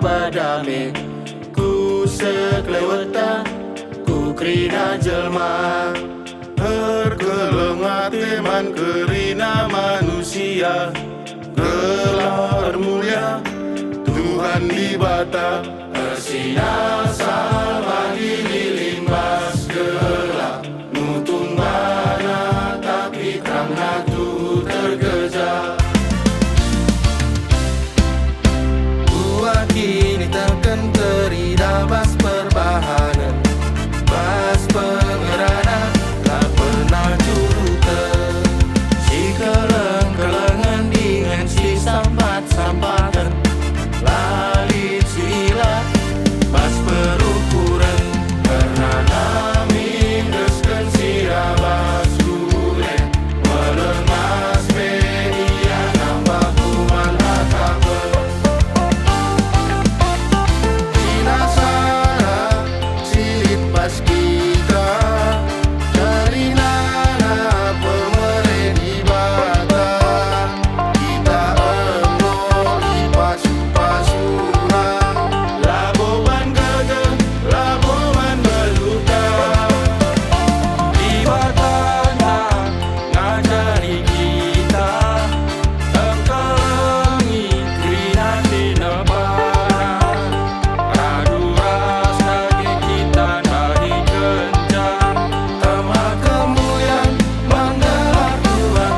badame ku sekleweta ku krina jelma herkeleng teman kerina manusia gelar mulia Tuhan di bata Ersina sama lilin bas gelap nutung bana tapi karena tu tergeja Buat kini takkan terida bas perbahanan bas pengerana tak pernah juruta si keleng-kelengan dengan si sampat-sampatan lalit sila pas berukuran karena kami desken sirabas gulen melemas media nambah kuman akabe sinasana silit pas kita dari nana pemerintah bata kita enggol ipas laboban gede, laboban beluta di batana ngajari kita engkelengi krina tina bana radu rasa kita nahi kencang tema kemuliaan manggelar Tuhan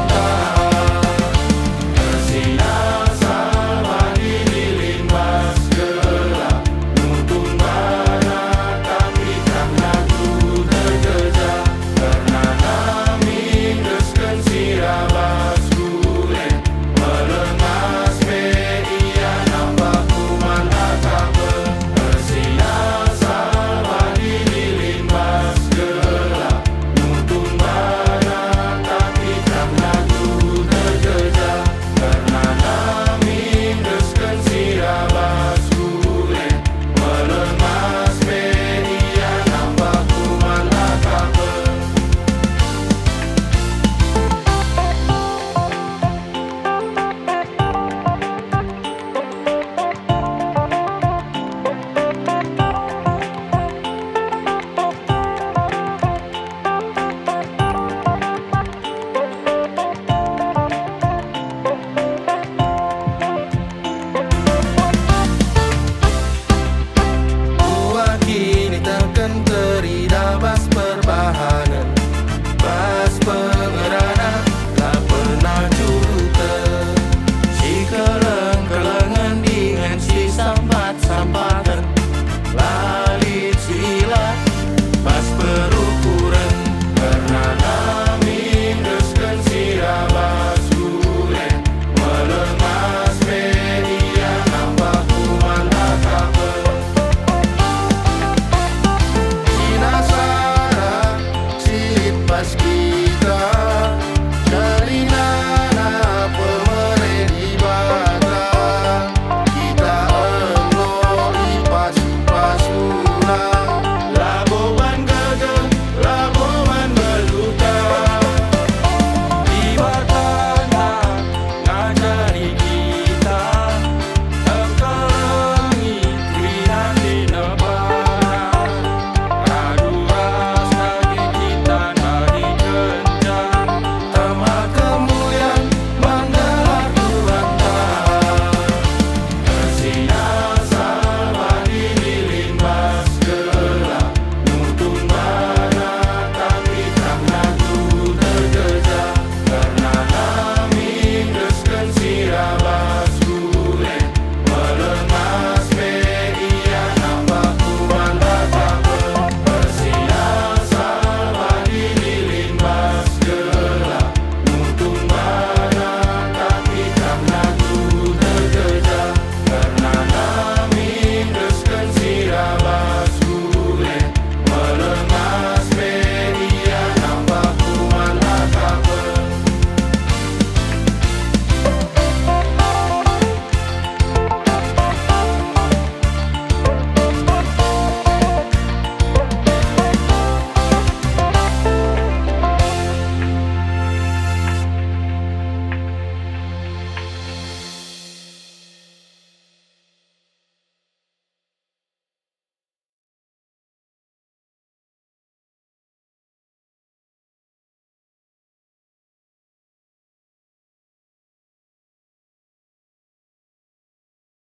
Ersina sama lilin bas gelap nutung bana tapi karena tu tergeja karena kami desken sirabas gulen melemas media nambah kuman akabe Ersina sama lilin bas gelap nutung bana tapi karena tu tergeja karena kami desken sirabas gulen melemas media nambah kuman akabe Buat kini takkan terida bas perbahanan bas pengerana tak pernah juruta si keleng-kelengan dengan si sampat-sampat